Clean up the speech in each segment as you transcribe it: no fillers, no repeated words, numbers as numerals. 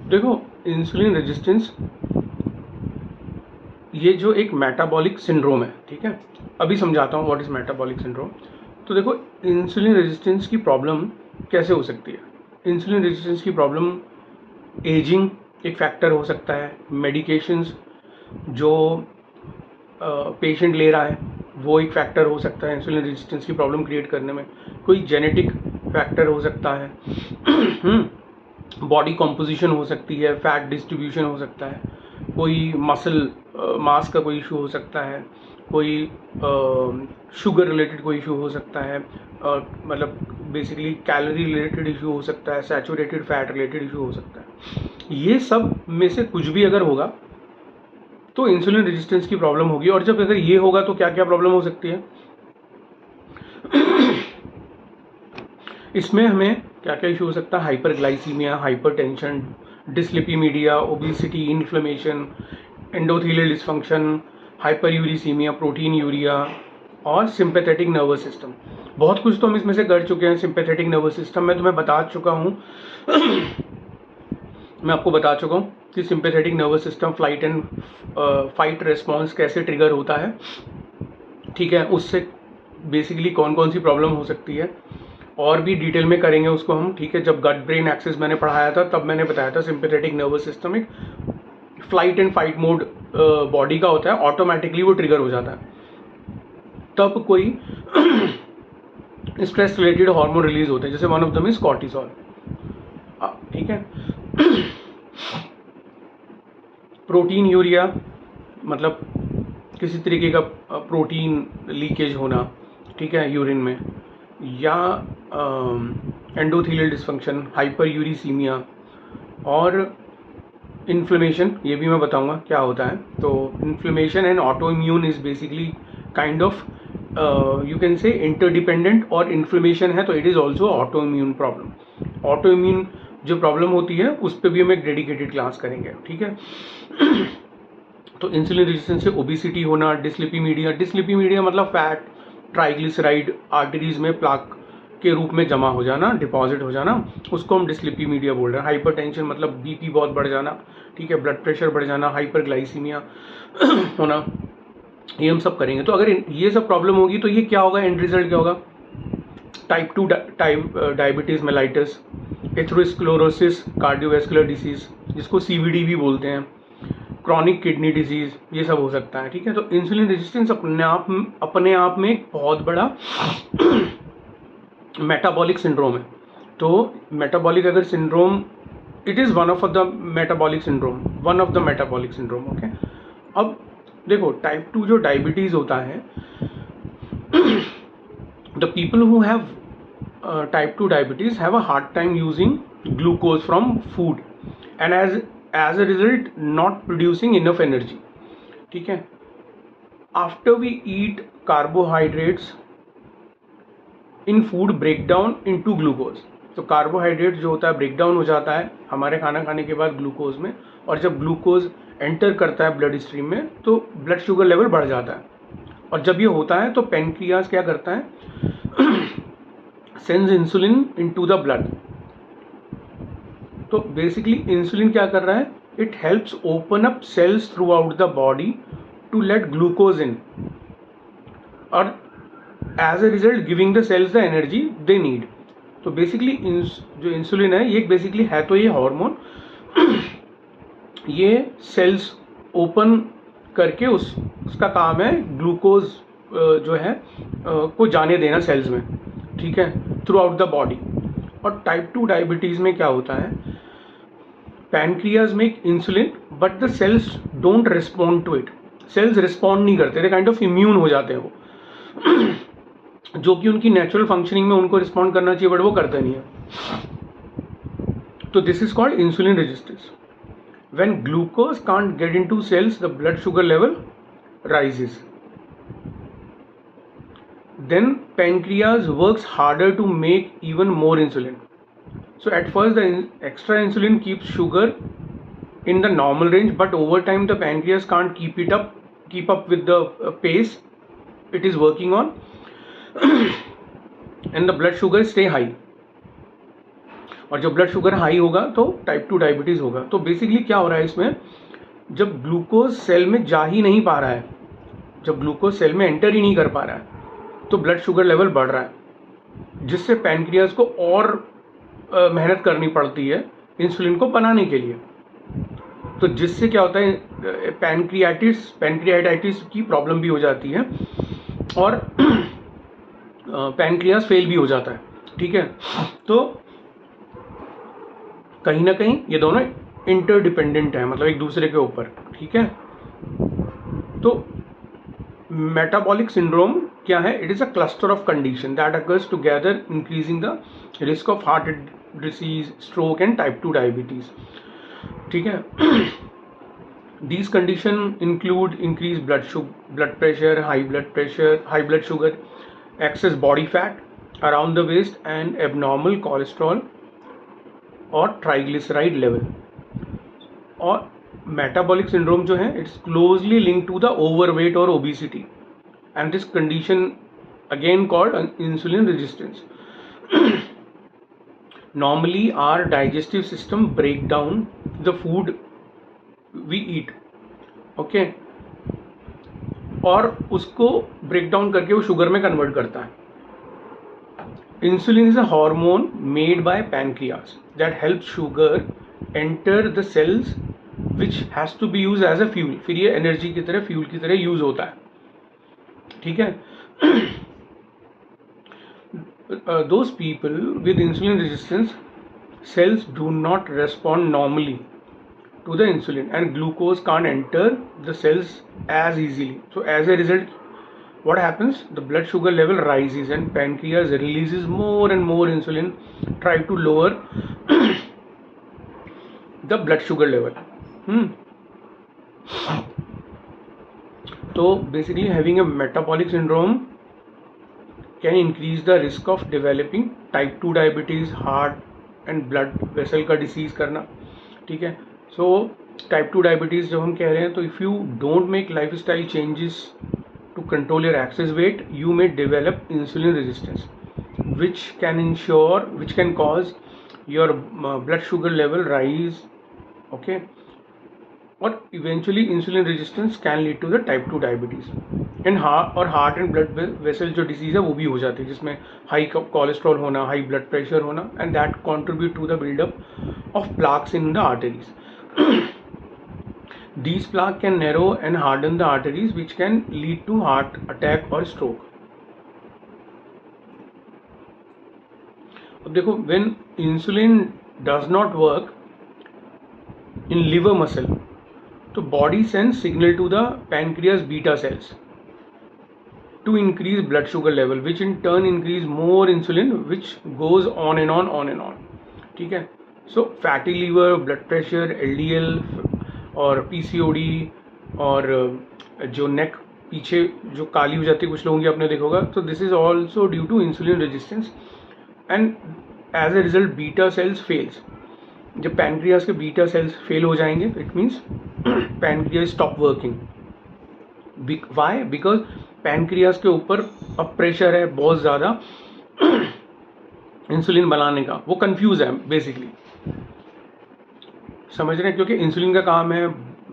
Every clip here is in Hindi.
देखो, इंसुलिन रेजिस्टेंस ये जो एक मेटाबॉलिक सिंड्रोम है, ठीक है, अभी समझाता हूँ व्हाट इज मेटाबॉलिक सिंड्रोम। तो देखो, इंसुलिन रेजिस्टेंस की प्रॉब्लम कैसे हो सकती है। इंसुलिन रेजिस्टेंस की प्रॉब्लम एजिंग एक फैक्टर हो सकता है, मेडिकेशंस जो पेशेंट ले रहा है वो एक फैक्टर हो सकता है इंसुलिन रेजिस्टेंस की प्रॉब्लम क्रिएट करने में, कोई जेनेटिक फैक्टर हो सकता है, बॉडी कॉम्पोजिशन हो सकती है, फैट डिस्ट्रीब्यूशन हो सकता है, कोई मसल मास का कोई इशू हो सकता है, कोई शुगर रिलेटेड कोई इशू हो सकता है, मतलब बेसिकली कैलोरी रिलेटेड इशू हो सकता है, सैचुरेटेड फैट रिलेटेड इशू हो सकता है। ये सब में से कुछ भी अगर होगा तो इंसुलिन रेजिस्टेंस की प्रॉब्लम होगी। और जब अगर ये होगा तो क्या क्या प्रॉब्लम हो सकती है इसमें हमें क्या क्या इशू हो सकता है, hyperglycemia, hypertension, dyslipidemia, obesity, inflammation, endothelial dysfunction, hyperuricemia, proteinuria और सिंपैथेटिक नर्वस सिस्टम। बहुत कुछ तो हम इसमें से कर चुके हैं। सिंपैथेटिक नर्वस सिस्टम मैं तुम्हें बता चुका हूँ मैं आपको बता चुका हूँ कि sympathetic nervous system flight and fight response कैसे ट्रिगर होता है, ठीक है, उससे बेसिकली कौन कौन सी प्रॉब्लम हो सकती है और भी डिटेल में करेंगे उसको हम, ठीक है। जब गट ब्रेन एक्सिस मैंने पढ़ाया था तब मैंने बताया था सिंपैथेटिक नर्वस सिस्टम एक flight and fight mode body का होता है, ऑटोमेटिकली वो ट्रिगर हो जाता है तब कोई स्ट्रेस रिलेटेड हार्मोन रिलीज होते हैं, जैसे one of them is cortisol, ठीक है। प्रोटीन यूरिया मतलब किसी तरीके का प्रोटीन लीकेज होना, ठीक है, यूरिन में, या एंडोथेलियल डिसफंक्शन, हाइपर यूरिसीमिया और इन्फ्लेमेशन, ये भी मैं बताऊंगा क्या होता है। तो inflammation and auto immune is basically kind of you can say interdependent, और इन्फ्लेमेशन है तो it is also auto immune problem. Auto immune जो प्रॉब्लम होती है उस पर भी हम एक डेडिकेटेड क्लास करेंगे, ठीक है। तो इंसुलिन रेजिस्टेंस से ओबेसिटी होना, डिस्लिपिमीडिया मतलब फैट, ट्राइग्लिसराइड आर्टरीज में प्लाक के रूप में जमा हो जाना, डिपॉजिट हो जाना, उसको हम डिस्लिपिमीडिया बोल रहे हैं। हाइपरटेंशन मतलब बीपी बहुत बढ़ जाना, ठीक है, ब्लड प्रेशर बढ़ जाना, हाइपरग्लाइसीमिया होना, ये हम सब करेंगे। तो अगर ये सब प्रॉब्लम होगी तो ये क्या होगा, एंड रिजल्ट क्या होगा, type 2 diabetes mellitus, atherosclerosis, cardiovascular disease जिसको सीवीडी भी बोलते हैं, क्रॉनिक किडनी डिजीज, ये सब हो सकता है, ठीक है। तो इंसुलिन रेजिस्टेंस अपने आप में एक बहुत बड़ा मेटाबॉलिक सिंड्रोम है। तो मेटाबॉलिक अगर syndrome, it is one of the metabolic syndrome, okay. अब देखो, टाइप 2 जो डायबिटीज होता है, the people who have type 2 diabetes have a hard time using glucose from food and as a result not producing enough energy, ठीक है। after we eat carbohydrates in food break down into glucose, तो कार्बोहाइड्रेट जो होता है ब्रेक डाउन हो जाता है हमारे खाना खाने के बाद ग्लूकोज में, और जब ग्लूकोज एंटर करता है ब्लड स्ट्रीम में तो ब्लड शुगर लेवल बढ़ जाता है। और जब ये होता है तो पेनक्रियाज क्या करता है, sends insulin into the blood. तो बेसिकली इंसुलिन क्या कर रहा है, it helps open up cells throughout the body to let glucose in, और as a result giving the cells the energy they need. तो बेसिकली जो इंसुलिन है ये बेसिकली है तो ये हार्मोन, ये सेल्स ओपन करके उसका काम है ग्लूकोज जो है को जाने देना सेल्स में, ठीक है, थ्रू आउट द बॉडी। और टाइप 2 डायबिटीज में क्या होता है, pancreas make insulin but the cells don't respond to it, cells respond नहीं करते, दे काइंड ऑफ इम्यून हो जाते हैं वो जो कि उनकी नेचुरल फंक्शनिंग में उनको रिस्पॉन्ड करना चाहिए बट वो करते नहीं है। तो this is called insulin resistance. When glucose can't get into cells the blood sugar level rises, then pancreas works harder to make even more insulin. So at first the extra insulin keeps sugar in the normal range, but over time the pancreas can't keep up with the pace it is working on and the blood sugar stay high. और जब ब्लड शुगर हाई होगा तो टाइप 2 डायबिटीज़ होगा। तो बेसिकली क्या हो रहा है इसमें, जब ग्लूकोज सेल में जा ही नहीं पा रहा है, जब ग्लूकोज सेल में एंटर ही नहीं कर पा रहा है, तो ब्लड शुगर लेवल बढ़ रहा है, जिससे पैनक्रियाज को और मेहनत करनी पड़ती है इंसुलिन को बनाने के लिए। तो जिससे क्या होता है, पैनक्रियाटाइटिस की प्रॉब्लम भी हो जाती है और पैनक्रियाज फेल भी हो जाता है। ठीक है, तो कहीं ना कहीं ये दोनों इंटरडिपेंडेंट है, मतलब एक दूसरे के ऊपर। ठीक है, तो मेटाबॉलिक सिंड्रोम क्या है? It is a cluster of condition that occurs together increasing the risk of heart disease, stroke and type 2 diabetes. ठीक है, these conditions include increased blood pressure, high blood sugar, excess body fat around the waist, and abnormal cholesterol और triglyceride level। और metabolic syndrome जो है, it's closely linked to the overweight or obesity, and this condition again called insulin resistance। Normally our digestive system break down the food we eat, okay, और उसको ब्रेक डाउन करके वो शुगर में कन्वर्ट करता है। Insulin is a hormone made by pancreas that help sugar enter the cells which has to be use as a fuel. फिर ये एनर्जी की तरह, फ्यूल की तरह यूज होता है। ठीक है, those people with insulin resistance cells do not respond normally to the insulin, and glucose can't enter the cells as easily. So as a result, what happens? The blood sugar level rises and pancreas releases more and more insulin, try to lower the blood sugar level। So basically having a metabolic syndrome can increase the risk of developing type 2 diabetes, heart and blood vessel का disease करना। ठीक है, सो टाइप 2 डायबिटीज़ जब हम कह रहे हैं, तो if you don't make life style changes to control your excess weight, you may develop insulin resistance which can cause your blood sugar level rise, okay, और eventually insulin resistance can lead to the type 2 diabetes. And heart and blood vessel जो डिसीज़ है वो भी हो जाती है, जिसमें हाई कोलेस्ट्रॉल होना, हाई ब्लड प्रेशर होना, and that contribute to the buildup of plaques in the arteries। These plaques can narrow and harden the arteries, which can lead to heart attack or stroke। अब देखो, when insulin does not work in liver muscle, तो body sends signal to the pancreas beta cells to increase blood sugar level, which in turn increase more insulin, which goes on and on, on and on। ठीक है, so fatty liver, blood pressure, LDL और PCOD, और जो नेक पीछे जो काली हो जाती है कुछ लोगों की, आपने देखा होगा, तो this is also due to insulin resistance, and as a result beta cells fails. जब पैनक्रियाज के बीटा सेल्स फेल हो जाएंगे, it means pancreas stop working. Why? Because pancreas के ऊपर अब प्रेशर है बहुत ज़्यादा इंसुलिन बनाने का, वो कंफ्यूज है बेसिकली, समझ रहे हैं? क्योंकि इंसुलिन का काम है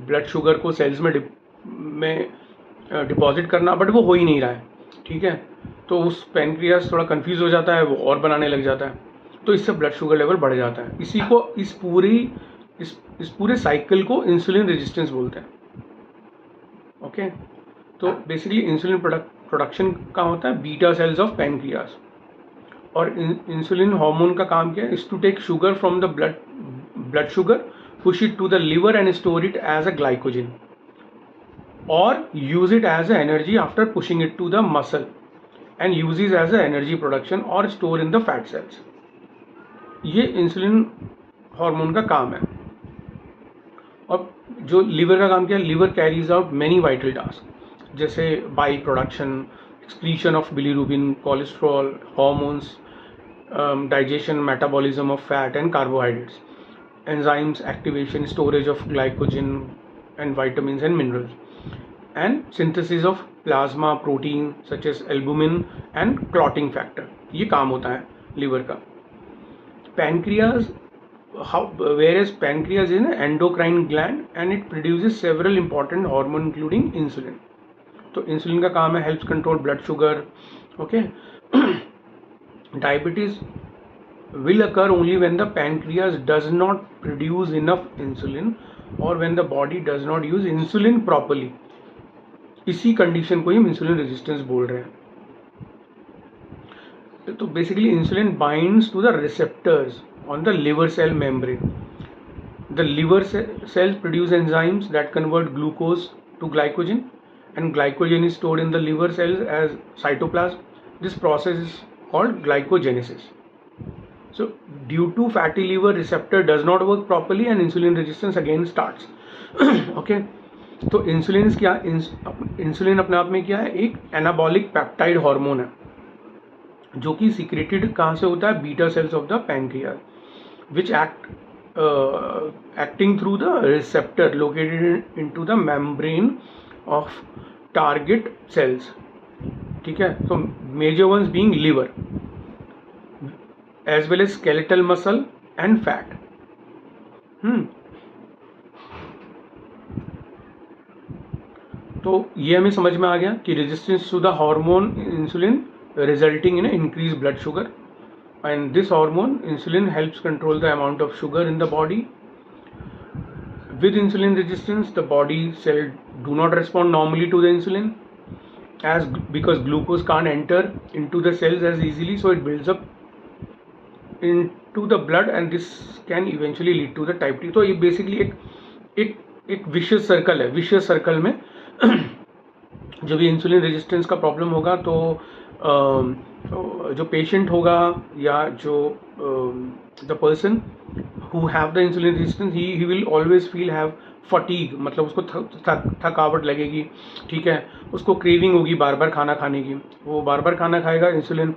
ब्लड शुगर को सेल्स में डिपॉजिट करना, बट वो हो ही नहीं रहा है। ठीक है, तो उस पैनक्रियास थोड़ा कंफ्यूज हो जाता है, वो और बनाने लग जाता है, तो इससे ब्लड शुगर लेवल बढ़ जाता है। इसी को इस पूरे साइकिल को इंसुलिन रेजिस्टेंस बोलते हैं। ओके, तो बेसिकली इंसुलिन प्रोडक्शन का होता है बीटा सेल्स ऑफ पैनक्रियास, और इंसुलिन हार्मोन का काम क्या है? Is to take sugar from the blood sugar, push it to the liver and store it as a glycogen, और use it as a energy after pushing it to the muscle, and uses as a energy production और store in the fat cells. ये इंसुलिन हार्मोन का काम है। और जो लिवर का काम क्या है? Liver carries out many vital task, जैसे bile production, excretion of bilirubin, cholesterol, hormones, digestion, metabolism of fat and carbohydrates, enzymes, activation, storage of glycogen and vitamins and minerals, and synthesis of plasma protein such as albumin and clotting factor। ये काम होता है लिवर का। Pancreas whereas pancreas is an endocrine gland and it produces several important hormone including insulin. तो इंसुलिन का काम है helps control blood sugar. Okay. Diabetes will occur only when the pancreas does not produce enough insulin or when the body does not use insulin properly. इसी कंडीशन को ही हम इंसुलिन रेजिस्टेंस बोल रहे हैं. तो basically insulin binds to the receptors on the liver cell membrane. The liver cells produce enzymes that convert glucose to glycogen, and glycogen is stored in the liver cells as cytoplasm. This process is called glycogenesis. So due to fatty liver, receptor does not work properly and insulin resistance again starts. Okay. तो इंसुलिन क्या, इंसुलिन अपने आप में क्या है, एक एनाबॉलिक पेप्टाइड हार्मोन है जो कि सीक्रेटेड कहाँ से होता है, beta cells of the pancreas, which acting through the receptor located into the membrane of target cells. ठीक है. So major ones being liver as well as skeletal muscle and fat. तो ये हमें समझ में आ गया कि resistance to the hormone insulin resulting in increase blood sugar. And this hormone insulin helps control the amount of sugar in the body. With insulin resistance, the body cell do not respond normally to the insulin because glucose can't enter into the cells as easily, so it builds up into the blood and this can eventually lead to the type 2. तो ये basically एक vicious circle है. vicious circle में जब ये इंसुलिन रेजिस्टेंस का प्रॉब्लम होगा तो जो पेशेंट होगा या जो the person who have the insulin resistance he will always feel have fatigue, मतलब उसको थकावट लगेगी. ठीक है. उसको क्रेविंग होगी बार बार खाना खाने की. वो बार बार खाना खाएगा, इंसुलिन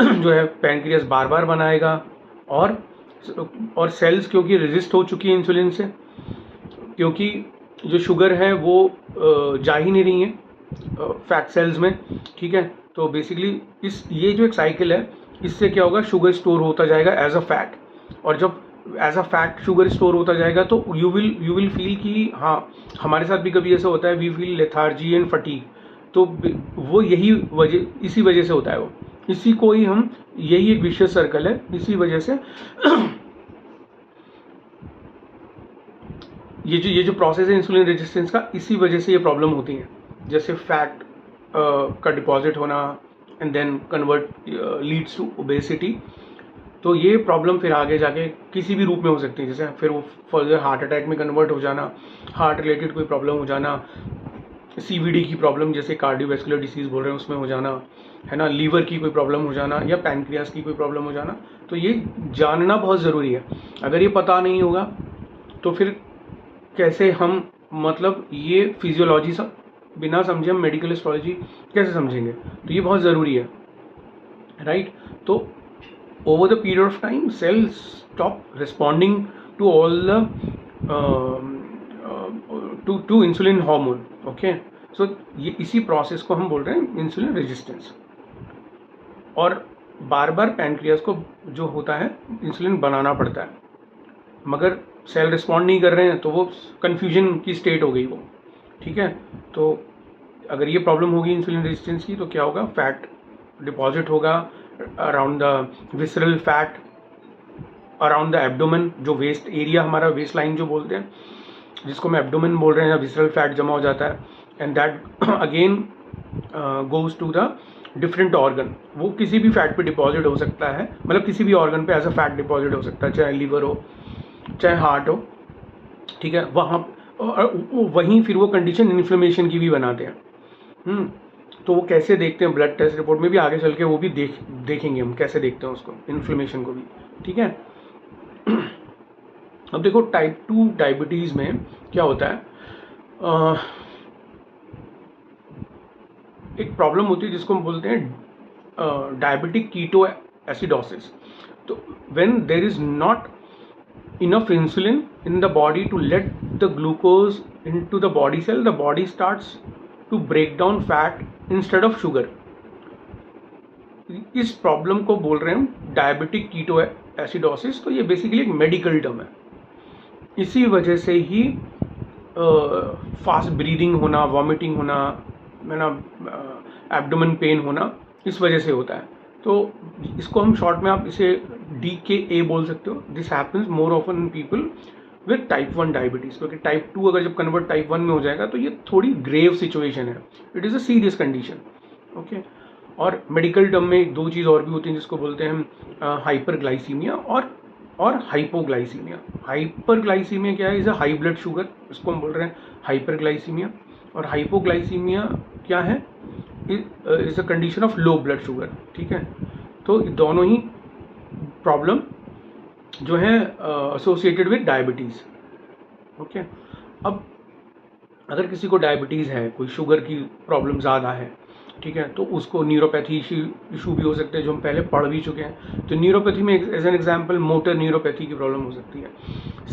जो है पैंक्रियास बार बार बनाएगा और सेल्स क्योंकि रेजिस्ट हो चुकी है इंसुलिन से, क्योंकि जो शुगर है वो जा ही नहीं रही है फैट सेल्स में. ठीक है. तो बेसिकली ये जो एक साइकिल है, इससे क्या होगा, शुगर स्टोर होता जाएगा एज अ फैट, और जब as a fat sugar store होता जाएगा तो यू विल फील कि हाँ, हमारे साथ भी कभी ऐसा होता है, we feel lethargy and fatigue. तो वो इसी वजह से होता है. वो इसी को ही हम, यही एक विशियस सर्कल है. इसी वजह से ये जो प्रोसेस है इंसुलिन रेजिस्टेंस का, इसी वजह से ये प्रॉब्लम होती है. जैसे फैट का डिपॉजिट होना and then convert leads to obesity. तो ये प्रॉब्लम फिर आगे जाके किसी भी रूप में हो सकती है. जैसे फिर वो फर्दर हार्ट अटैक में कन्वर्ट हो जाना, हार्ट रिलेटेड कोई प्रॉब्लम हो जाना, सीवीडी की प्रॉब्लम जैसे कार्डियोवैस्कुलर डिसीज बोल रहे हैं उसमें हो जाना, है ना, लीवर की कोई प्रॉब्लम हो जाना या पैंक्रियास की कोई प्रॉब्लम हो जाना. तो ये जानना बहुत ज़रूरी है. अगर ये पता नहीं होगा तो फिर कैसे हम, मतलब ये फिजियोलॉजी बिना समझे हम मेडिकल एस्ट्रोलॉजी कैसे समझेंगे. तो ये बहुत ज़रूरी है. राइट. तो over the period of time cells stop responding to all the to insulin hormone. Okay. So ये इसी प्रोसेस को हम बोल रहे हैं इंसुलिन रेजिस्टेंस. और बार बार पैंक्रियास को जो होता है इंसुलिन बनाना पड़ता है, मगर सेल रिस्पॉन्ड नहीं कर रहे हैं, तो वो कन्फ्यूजन की स्टेट हो गई वो. ठीक है. तो अगर ये प्रॉब्लम होगी इंसुलिन रेजिस्टेंस की, तो क्या होगा, फैट डिपॉजिट होगा around the visceral fat, around the abdomen, जो वेस्ट एरिया हमारा, वेस्ट लाइन जो बोलते हैं, जिसको हम एब्डोमेन बोल रहे हैं, विसरल फैट जमा हो जाता है. And that again goes to the different organ. वो किसी भी फैट पे डिपॉजिट हो सकता है, मतलब किसी भी ऑर्गन पे एज अ फैट डिपॉजिट हो सकता है, चाहे लीवर हो चाहे हार्ट हो. ठीक है. वहीं फिर वो कंडीशन इन्फ्लेमेशन की भी बनाते हैं. तो वो कैसे देखते हैं, ब्लड टेस्ट रिपोर्ट में भी आगे चल के वो भी देखेंगे हम कैसे देखते हैं उसको, इन्फ्लेमेशन को भी. ठीक है. अब देखो टाइप 2 डायबिटीज़ में क्या होता है, एक प्रॉब्लम होती है जिसको हम बोलते हैं डायबिटिक कीटो एसिडोसिस. तो when there is not enough insulin in the body to let the glucose into the body cell, the body starts to break down fat instead of sugar. इस प्रॉब्लम को बोल रहे हैं हम डायबिटिक कीटो एसिडोसिस, तो ये बेसिकली एक मेडिकल टर्म है। इसी वजह से ही फास्ट ब्रीदिंग होना, वॉमिटिंग होना, है ना, एब्डोमेन पेन होना, इस वजह से होता है। तो इसको हम शॉर्ट में आप इसे DKA बोल सकते हो। This happens more often in people with type 1 diabetes, क्योंकि टाइप 2 अगर जब कन्वर्ट टाइप 1 में हो जाएगा तो ये थोड़ी ग्रेव सिचुएशन है, it is a serious condition. Okay, और मेडिकल टर्म में दो चीज़ और भी होती हैं जिसको बोलते हैं हम हाइपरग्लाइसीमिया और हाइपोग्लाइसीमिया। हाइपरग्लाइसीमिया क्या है? Is a high blood sugar, इसको हम बोल रहे हैं हाइपरग्लाइसीमिया। और हाइपोग्लाइसीमिया क्या है? Is a condition of low blood sugar. ठीक है, तो दोनों ही प्रॉब्लम जो है एसोसिएटेड विद डायबिटीज़। ओके, अब अगर किसी को डायबिटीज़ है, कोई शुगर की प्रॉब्लम ज़्यादा है, ठीक है, तो उसको न्यूरोपैथी इशू भी हो सकते हैं, जो हम पहले पढ़ भी चुके हैं। तो न्यूरोपैथी में as an example motor neuropathy की प्रॉब्लम हो सकती है,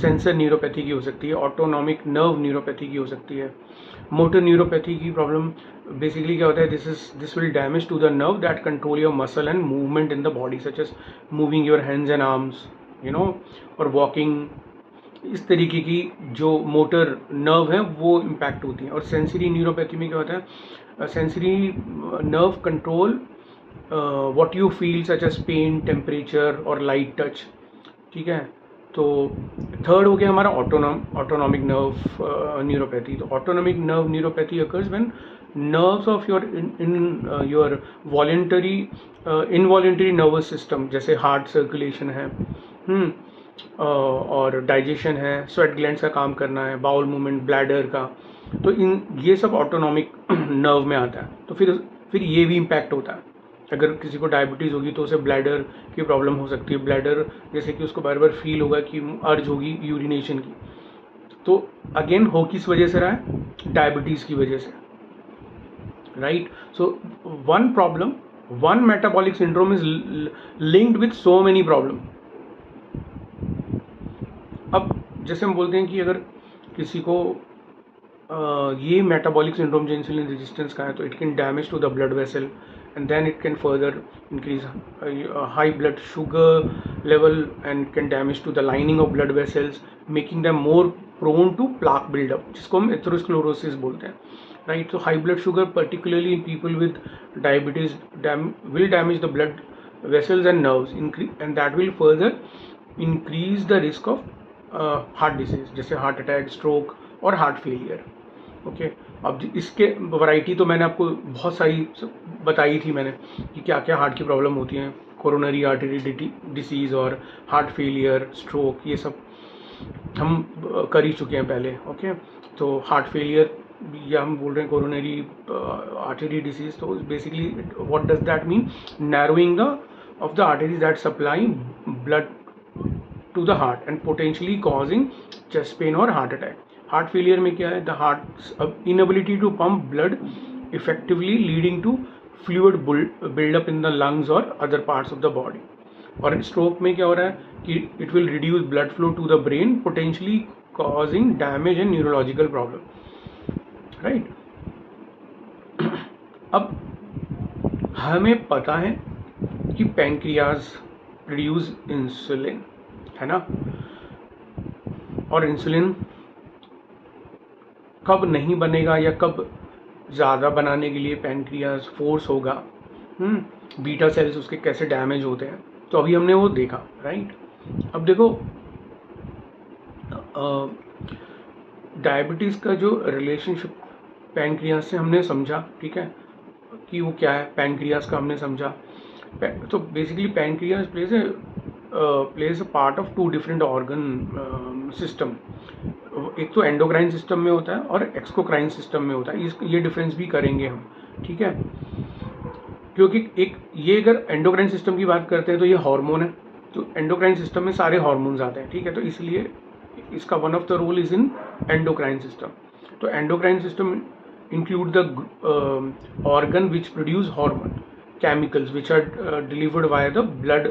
सेंसर न्यूरोपैथी की हो सकती है, ऑटोनॉमिक नर्व न्यूरोपैथी की हो सकती है। मोटर न्यूरोपैथी की प्रॉब्लम बेसिकली क्या होता है? This will damage to the nerve that control your muscle and movement in the body, such as moving your hands and arms, और वॉकिंग। इस तरीके की जो मोटर नर्व है वो इम्पैक्ट होती है। और सेंसरी न्यूरोपैथी में क्या होता है? Sensory nerve control what you feel such as pain, temperature और लाइट टच। ठीक है, तो थर्ड हो गया हमारा ऑटोनॉमिक नर्व न्यूरोपैथी। तो autonomic nerve neuropathy occurs when nerves of your your voluntary involuntary nervous system, जैसे हार्ट सर्कुलेशन है, और डाइजेशन है, स्वेट ग्लैंड्स का काम करना है, बाउल मूवमेंट, ब्लैडर का, तो ये सब ऑटोनॉमिक नर्व में आता है। तो फिर ये भी इम्पैक्ट होता है। अगर किसी को डायबिटीज़ होगी तो उसे ब्लैडर की प्रॉब्लम हो सकती है। ब्लैडर जैसे कि उसको बार बार फील होगा कि अर्ज होगी यूरिनेशन की। तो अगेन हो किस वजह से रहा है? डायबिटीज़ की वजह से, right? So one metabolic syndrome is linked with so many problem. अब जैसे हम बोलते हैं कि अगर किसी को ये मेटाबॉलिक सिंड्रोम जो इंसुलिन रेजिस्टेंस का है, तो it can damage to the blood vessel and then it can further increase high blood sugar level and can damage to the lining of blood vessels, making them more prone to plaque buildup, जिसको हम एथेरोस्क्लेरोसिस बोलते हैं, right? So high blood sugar, particularly in people with diabetes, will damage the blood vessels and nerves, and that will further increase the risk of heart disease, जैसे हार्ट अटैक, स्ट्रोक और हार्ट फेलियर। ओके, अब इसके वैरायटी तो मैंने आपको बहुत सारी बताई थी मैंने कि क्या क्या हार्ट की प्रॉब्लम होती हैं, कोरोनरी आर्टरी डिसीज़ और हार्ट फेलियर, स्ट्रोक, ये सब हम कर ही चुके हैं पहले। ओके, तो हार्ट फेलियर या हम बोल रहे हैं कोरोनरी आर्टरी डिसीज, तो basically what does that mean? Narrowing of the arteries that supply blood to the heart and potentially causing chest pain और हार्ट अटैक। हार्ट फेलियर में क्या है? The heart inability to pump blood effectively, leading to fluid buildup in the lungs और other parts of the body. और स्ट्रोक में क्या हो रहा है कि it will reduce blood flow to the brain, potentially causing damage and neurological problem, right? अब हमें पता है कि पैंक्रियाज प्रोड्यूस इंसुलिन, है ना? और इंसुलिन कब नहीं बनेगा या कब ज़्यादा बनाने के लिए पैंक्रियाज फोर्स होगा, बीटा सेल्स उसके कैसे डैमेज होते हैं, तो अभी हमने वो देखा, राइट? अब देखो डायबिटीज़ का जो रिलेशनशिप पैंक्रियाज से हमने समझा, ठीक है, कि वो क्या है, पैंक्रियाज का हमने समझा। तो basically pancreas plays a part of two different organ system. एक तो एंडोक्राइन सिस्टम में होता है और एक्सोक्राइन सिस्टम में होता है। ये डिफरेंस भी करेंगे हम, ठीक है? क्योंकि ये अगर एंडोक्राइन सिस्टम की बात करते हैं तो ये हार्मोन है, तो एंडोक्राइन सिस्टम में सारे हार्मोन्स आते हैं, ठीक है? तो इसलिए इसका one of the role is in endocrine system. तो endocrine system include the organ which produce hormone chemicals which are delivered via the blood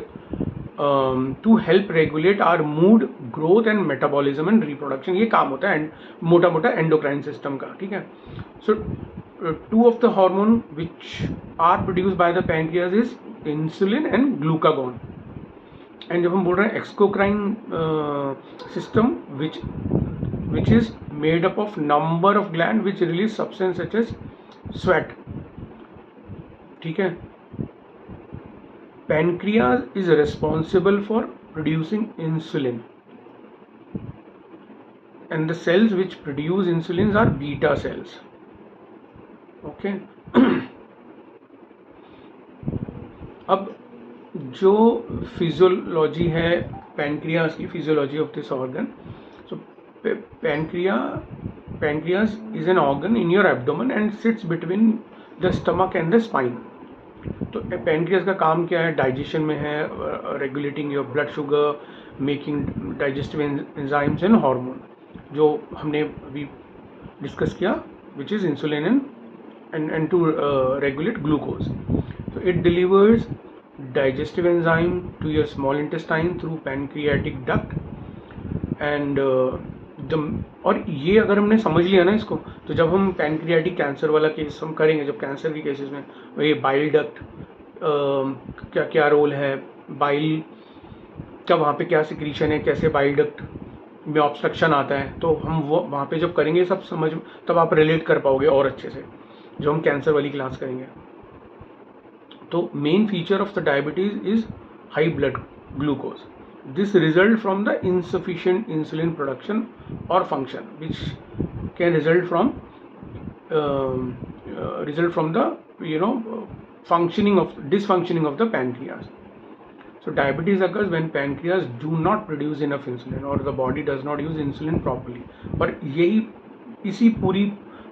to help regulate our mood, growth and metabolism and reproduction। ये काम होता है मोटा मोटा एंडोक्राइन सिस्टम का, ठीक है? सो two of the hormone which are produced by the pancreas is insulin and glucagon, and जब हम बोल रहे हैं एक्सक्रोक्राइन system which is made up of number of gland which release substance such as sweat. ठीक है, pancreas is responsible for producing insulin and the cells which produce insulin are beta cells. Okay. अब जो फिजियोलॉजी है पैनक्रियाज की, physiology of this organ, so pancreas is an organ in your abdomen and sits between the stomach and the spine. तो पैनक्रियाज का काम क्या है? डाइजेशन में है, regulating your blood sugar, making digestive enzymes and hormone, जो हमने अभी डिस्कस किया, which is insulin and to regulate glucose. So it delivers digestive enzyme to your small intestine through pancreatic duct and और ये अगर हमने समझ लिया ना इसको, तो जब हम पैनक्रियाटिक कैंसर वाला केस हम करेंगे, जब कैंसर के केसेस में ये बाइल डक्ट क्या क्या रोल है, बाइल का वहाँ पे क्या सिक्रीशन है, कैसे बाइल डक्ट में ऑब्स्ट्रक्शन आता है, तो हम वो वहाँ पे जब करेंगे सब समझ, तब आप रिलेट कर पाओगे और अच्छे से जो हम कैंसर वाली क्लास करेंगे. तो main feature of the diabetes is high blood glucose. This result from the insufficient insulin production or function, which can result from the dysfunctioning of the pancreas. So diabetes occurs when pancreas do not produce enough insulin or the body does not use insulin properly. पर इसी पूरी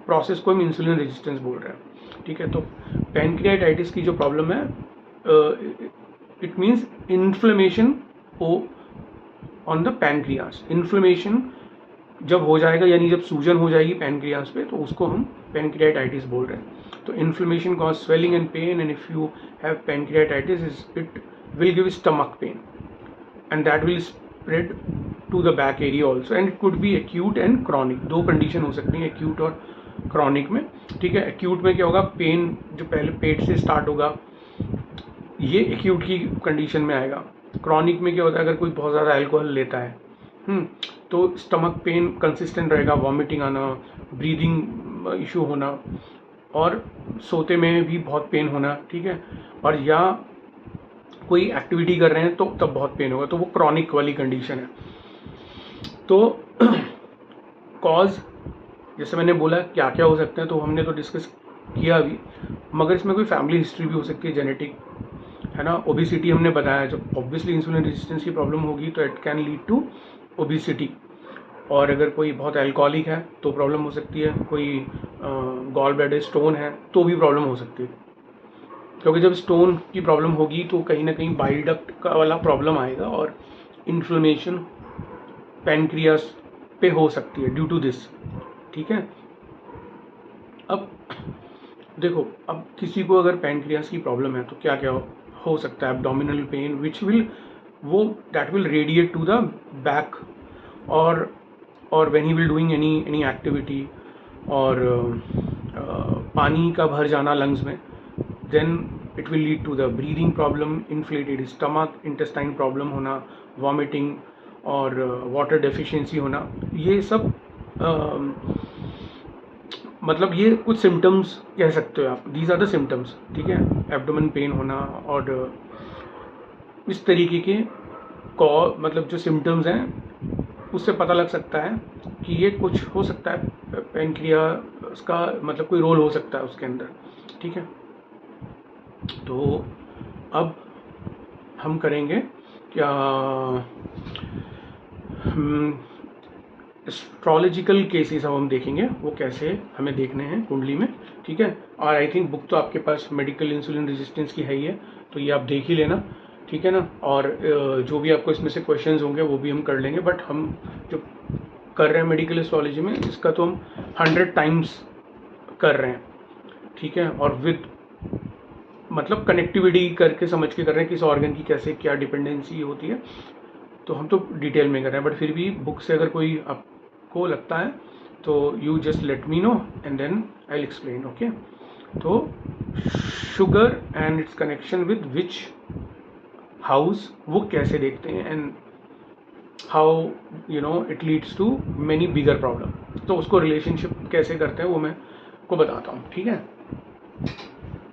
प्रोसेस को हम इंसुलिन रेजिस्टेंस बोल रहे हैं. ठीक है, तो पैनक्रियाटाइटिस की जो प्रॉब्लम है, it means inflammation on the pancreas. Inflammation जब हो जाएगा, यानी जब सूजन हो जाएगी पैनक्रियास पे, तो उसको हम पैनक्रियाटाइटिस बोल रहे हैं. तो inflammation cause swelling and pain, and if you have pancreatitis it will give stomach pain and that will spread to the back area also, and it could be acute and chronic. दो कंडीशन हो सकती हैं एक्यूट और क्रॉनिक में. ठीक है, एक्यूट में क्या होगा, पेन जो पहले पेट से स्टार्ट होगा, ये एक्यूट की कंडीशन में आएगा. क्रॉनिक में क्या होता है, अगर कोई बहुत ज़्यादा अल्कोहल लेता है तो स्टमक पेन कंसिस्टेंट रहेगा, वॉमिटिंग आना, ब्रीदिंग इशू होना, और सोते में भी बहुत पेन होना. ठीक है, और या कोई एक्टिविटी कर रहे हैं तो तब बहुत पेन होगा, तो वो क्रॉनिक वाली कंडीशन है. तो कॉज जैसे मैंने बोला क्या क्या हो सकते हैं, तो हमने तो डिस्कस किया अभी, मगर इसमें कोई फैमिली हिस्ट्री भी हो सकती है, जेनेटिक है ना. ओबिसिटी हमने बताया, जब ऑब्वियसली इंसुलिन रेजिस्टेंस की प्रॉब्लम होगी तो it can lead to obesity. और अगर कोई बहुत अल्कोहलिक है तो प्रॉब्लम हो सकती है, कोई गॉल ब्लैडर स्टोन है तो भी प्रॉब्लम हो सकती है, क्योंकि जब स्टोन की प्रॉब्लम होगी तो कहीं ना कहीं बाइल डक्ट का वाला प्रॉब्लम आएगा और इन्फ्लेमेशन पैनक्रियास पे हो सकती है ड्यू टू दिस. ठीक है, अब देखो, अब किसी को अगर पैनक्रियास की प्रॉब्लम है तो क्या क्या हो सकता है. Abdominal pain which will that will radiate to the back, और when he will doing any activity, और पानी का भर जाना लंग्स में, then it will lead to the breathing problem, inflated stomach, intestine problem होना, वॉमिटिंग और वाटर डेफिशिएंसी होना. ये सब मतलब ये कुछ सिम्टम्स कह सकते हो आप, दीज आर द सिम्टम्स. ठीक है, एब्डोमेन पेन होना और इस तरीके के मतलब जो सिम्टम्स हैं उससे पता लग सकता है कि ये कुछ हो सकता है, पैनक्रियास का मतलब कोई रोल हो सकता है उसके अंदर. ठीक है, तो अब हम करेंगे क्या, एस्ट्रोलॉजिकल केसेस अब हम देखेंगे, वो कैसे हमें देखने हैं कुंडली में. ठीक है, और आई थिंक बुक तो आपके पास मेडिकल इंसुलिन रेजिस्टेंस की है ही है, तो ये आप देख ही लेना. ठीक है ना, और जो भी आपको इसमें से क्वेश्चंस होंगे वो भी हम कर लेंगे, बट हम जो कर रहे हैं मेडिकल एस्ट्रोलॉजी में, इसका तो हम 100 टाइम्स कर रहे हैं. ठीक है, और विद मतलब कनेक्टिविटी करके समझ के कर रहे हैं किस ऑर्गन की कैसे क्या डिपेंडेंसी होती है, तो हम तो डिटेल में कर रहे हैं. बट फिर भी बुक से अगर कोई आपको लगता है तो you just let me know and then I will explain. Okay, तो sugar and it's connection with which house वो कैसे देखते हैं एंड how it leads to many bigger problem. तो उसको रिलेशनशिप कैसे करते हैं वो मैं को बताता हूँ, ठीक है।